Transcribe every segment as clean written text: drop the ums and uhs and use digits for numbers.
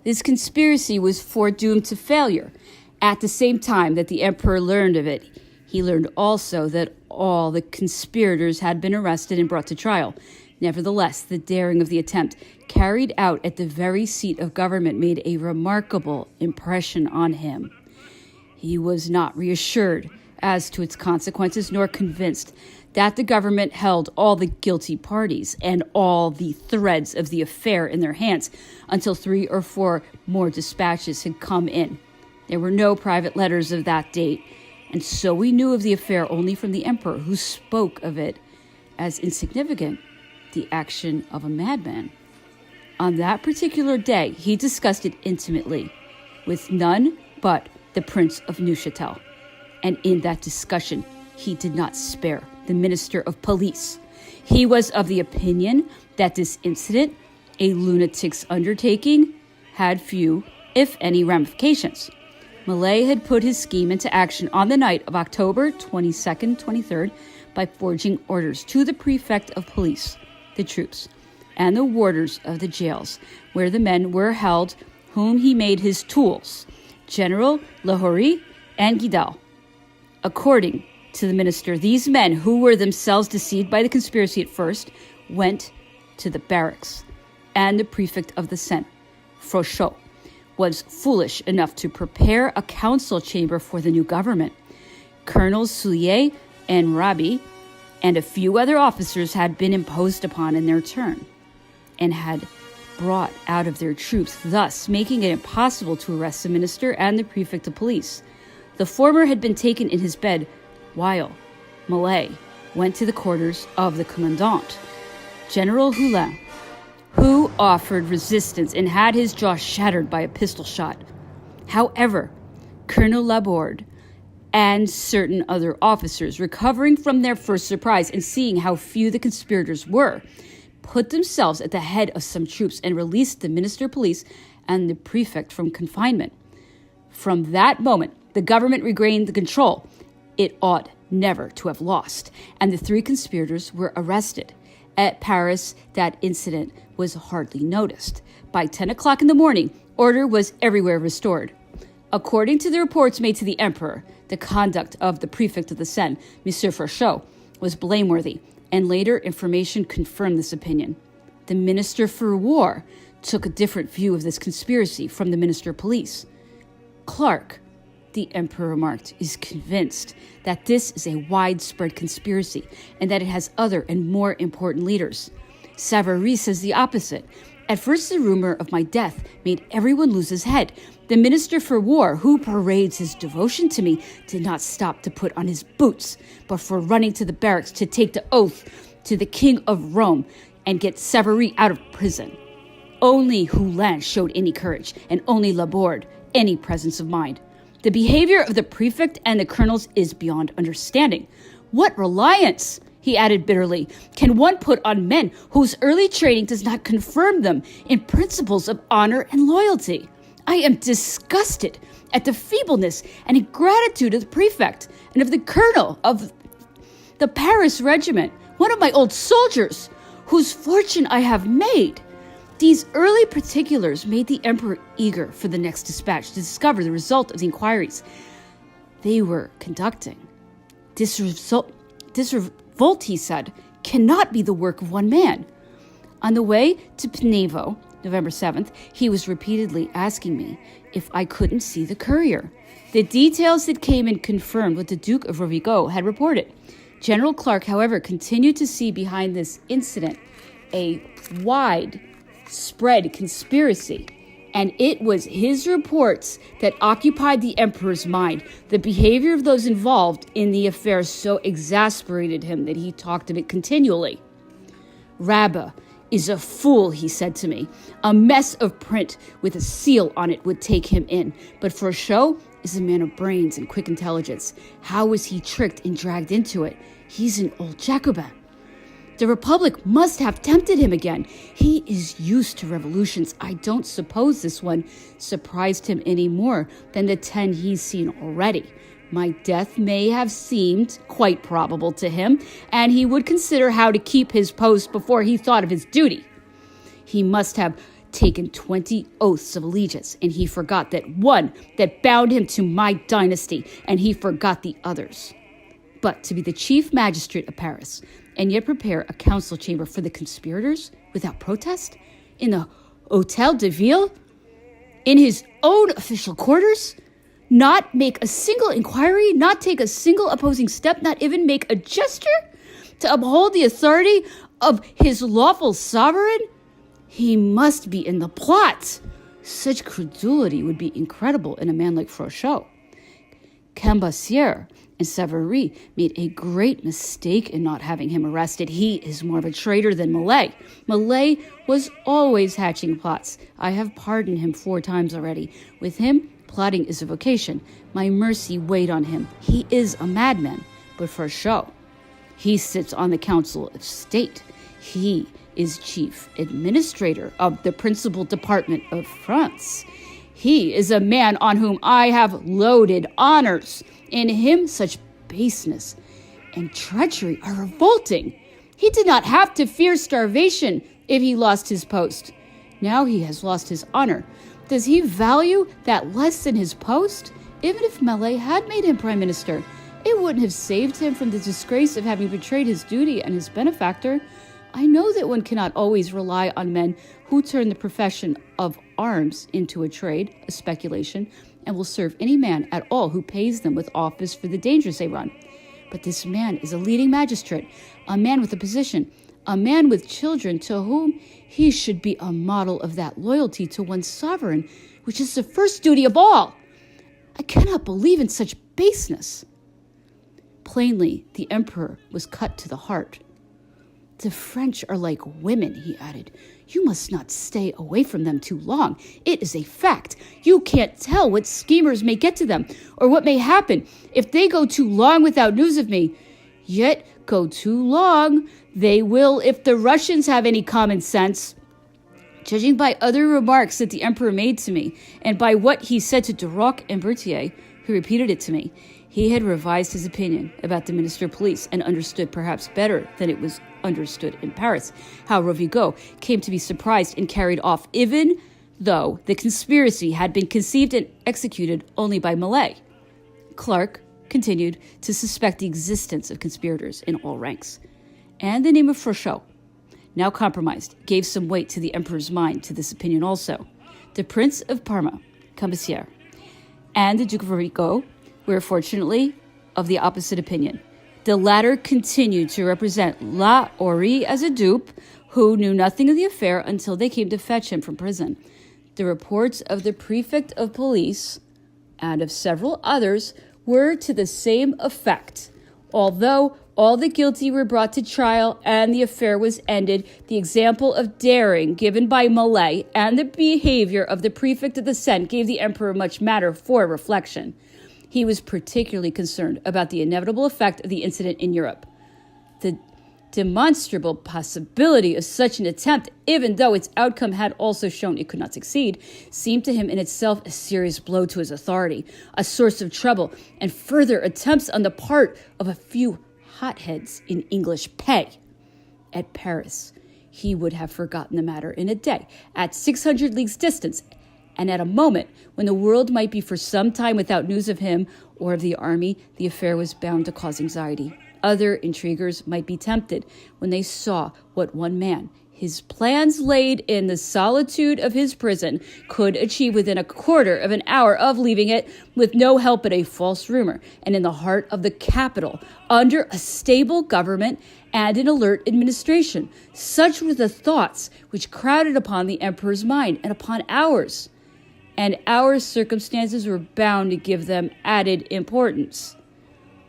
This conspiracy was foredoomed to failure. At the same time that the emperor learned of it, he learned also that all the conspirators had been arrested and brought to trial. Nevertheless, the daring of the attempt, carried out at the very seat of government, made a remarkable impression on him. He was not reassured as to its consequences, nor convinced that the government held all the guilty parties and all the threads of the affair in their hands until 3 or 4 more dispatches had come in. There were no private letters of that date, and so we knew of the affair only from the emperor, who spoke of it as insignificant, the action of a madman. On that particular day, he discussed it intimately with none but the Prince of Neuchâtel. And in that discussion, he did not spare the Minister of Police. He was of the opinion that this incident, a lunatic's undertaking, had few, if any, ramifications. Millet had put his scheme into action on the night of October 22nd, 23rd, by forging orders to the prefect of police, the troops, and the warders of the jails, where the men were held, whom he made his tools, General Lahorie and Guidal. According to the minister, these men, who were themselves deceived by the conspiracy at first, went to the barracks, and the prefect of the Seine, Frochot, was foolish enough to prepare a council chamber for the new government. Colonels Soulier and Rabi and a few other officers had been imposed upon in their turn, and had brought out of their troops, thus making it impossible to arrest the minister and the prefect of police. The former had been taken in his bed, while Millet went to the quarters of the commandant, General Hulin, who offered resistance and had his jaw shattered by a pistol shot. However, Colonel Laborde and certain other officers, recovering from their first surprise and seeing how few the conspirators were, put themselves at the head of some troops and released the minister of police and the prefect from confinement. From that moment, the government regained the control it ought never to have lost, and the 3 conspirators were arrested. At Paris, that incident was hardly noticed. By 10 o'clock in the morning, order was everywhere restored. According to the reports made to the emperor, the conduct of the prefect of the Seine, M. Frochot, was blameworthy, and later information confirmed this opinion. The Minister for War took a different view of this conspiracy from the Minister of Police. Clark, the emperor remarked, is convinced that this is a widespread conspiracy and that it has other and more important leaders. Savary says the opposite. At first, the rumor of my death made everyone lose his head. The Minister for War, who parades his devotion to me, did not stop to put on his boots, but for running to the barracks to take the oath to the King of Rome and get Savary out of prison. Only Hulin showed any courage, and only Laborde any presence of mind. The behavior of the prefect and the colonels is beyond understanding. What reliance, he added bitterly, can one put on men whose early training does not confirm them in principles of honor and loyalty? I am disgusted at the feebleness and ingratitude of the prefect and of the colonel of the Paris regiment, one of my old soldiers, whose fortune I have made. These early particulars made the emperor eager for the next dispatch to discover the result of the inquiries they were conducting. This revolt, he said, cannot be the work of one man. On the way to Pnevo, November 7th, he was repeatedly asking me if I couldn't see the courier. The details that came in confirmed what the Duke of Rovigo had reported. General Clark, however, continued to see behind this incident a widespread conspiracy, and it was his reports that occupied the emperor's mind. The behavior of those involved in the affair so exasperated him that he talked of it continually. Rabba is a fool, he said to me. A mess of print with a seal on it would take him in, but Frochot is a man of brains and quick intelligence. How was he tricked and dragged into it? He's an old Jacobin. The Republic must have tempted him again. He is used to revolutions. I don't suppose this one surprised him any more than the 10 he's seen already. My death may have seemed quite probable to him, and he would consider how to keep his post before he thought of his duty. He must have taken 20 oaths of allegiance, and he forgot that one that bound him to my dynasty, and he forgot the others. But to be the chief magistrate of Paris, and yet prepare a council chamber for the conspirators without protest, in the Hôtel de Ville, in his own official quarters, not make a single inquiry, not take a single opposing step, not even make a gesture to uphold the authority of his lawful sovereign? He must be in the plot. Such credulity would be incredible in a man like Frochot. Cambassiere and Savary made a great mistake in not having him arrested. He is more of a traitor than Millet. Millet was always hatching plots. I have pardoned him 4 times already. With him, plotting is a vocation. My mercy weighed on him. He is a madman. But Frochot, he sits on the Council of State. He is chief administrator of the principal department of France. He is a man on whom I have loaded honors. In him, such baseness and treachery are revolting. He did not have to fear starvation if he lost his post. Now he has lost his honor. Does he value that less than his post? Even if Millet had made him prime minister, it wouldn't have saved him from the disgrace of having betrayed his duty and his benefactor. I know that one cannot always rely on men who turn the profession of arms into a trade, a speculation, and will serve any man at all who pays them with office for the dangers they run. But this man is a leading magistrate, a man with a position, a man with children to whom he should be a model of that loyalty to one's sovereign, which is the first duty of all. I cannot believe in such baseness. Plainly, the emperor was cut to the heart. The French are like women, he added. You must not stay away from them too long. It is a fact. You can't tell what schemers may get to them, or what may happen if they go too long without news of me. Yet, go too long, they will if the Russians have any common sense. Judging by other remarks that the emperor made to me, and by what he said to Duroc and Berthier, who repeated it to me, he had revised his opinion about the Minister of Police and understood perhaps better than it was understood in Paris how Rovigo came to be surprised and carried off, even though the conspiracy had been conceived and executed only by Millet. Clark continued to suspect the existence of conspirators in all ranks, and the name of Frochot, now compromised, gave some weight to the emperor's mind to this opinion also. The Prince of Parma, Cambassiere, and the Duke of Rovigo were fortunately of the opposite opinion. The latter continued to represent La Horry as a dupe who knew nothing of the affair until they came to fetch him from prison. The reports of the prefect of police and of several others were to the same effect. Although all the guilty were brought to trial and the affair was ended, the example of daring given by Millet and the behavior of the prefect of the Seine gave the emperor much matter for reflection. He was particularly concerned about the inevitable effect of the incident in Europe. The demonstrable possibility of such an attempt, even though its outcome had also shown it could not succeed, seemed to him in itself a serious blow to his authority, a source of trouble, and further attempts on the part of a few hotheads in English pay. At Paris, he would have forgotten the matter in a day, at 600 leagues distance, and at a moment when the world might be for some time without news of him or of the army, the affair was bound to cause anxiety. Other intriguers might be tempted when they saw what one man, his plans laid in the solitude of his prison, could achieve within a quarter of an hour of leaving it with no help but a false rumor, and in the heart of the capital, under a stable government and an alert administration. Such were the thoughts which crowded upon the emperor's mind and upon ours. And our circumstances were bound to give them added importance.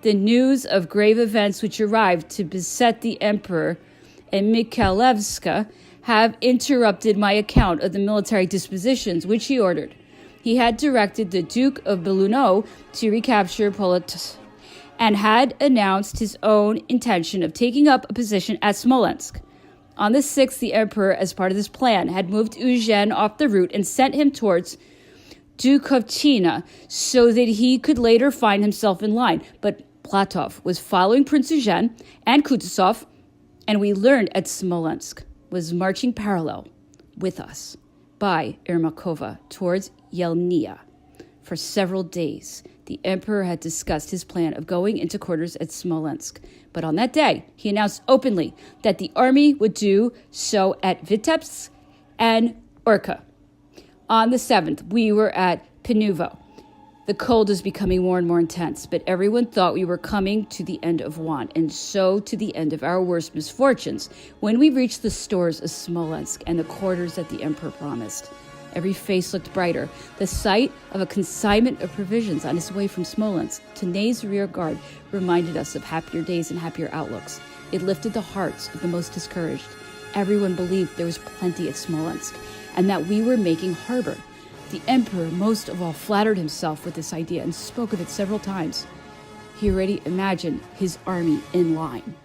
The news of grave events which arrived to beset the emperor and Mikhailevska have interrupted my account of the military dispositions which he ordered. He had directed the Duke of Belluno to recapture Polotsk and had announced his own intention of taking up a position at Smolensk. On the 6th, the emperor, as part of this plan, had moved Eugene off the route and sent him towards Dukovchina so that he could later find himself in line. But Platov was following Prince Eugene, and Kutuzov, and we learned at Smolensk, was marching parallel with us. by Ermakova towards Yelnya. For several days, the emperor had discussed his plan of going into quarters at Smolensk. But on that day, he announced openly that the army would do so at Vitebsk and Orka. On the 7th, we were at Pinuvo. The cold is becoming more and more intense, but everyone thought we were coming to the end of want, and so to the end of our worst misfortunes, when we reached the stores of Smolensk and the quarters that the emperor promised. Every face looked brighter. The sight of a consignment of provisions on its way from Smolensk to Ney's rear guard reminded us of happier days and happier outlooks. It lifted the hearts of the most discouraged. Everyone believed there was plenty at Smolensk, and that we were making harbor. The emperor most of all flattered himself with this idea and spoke of it several times. He already imagined his army in line.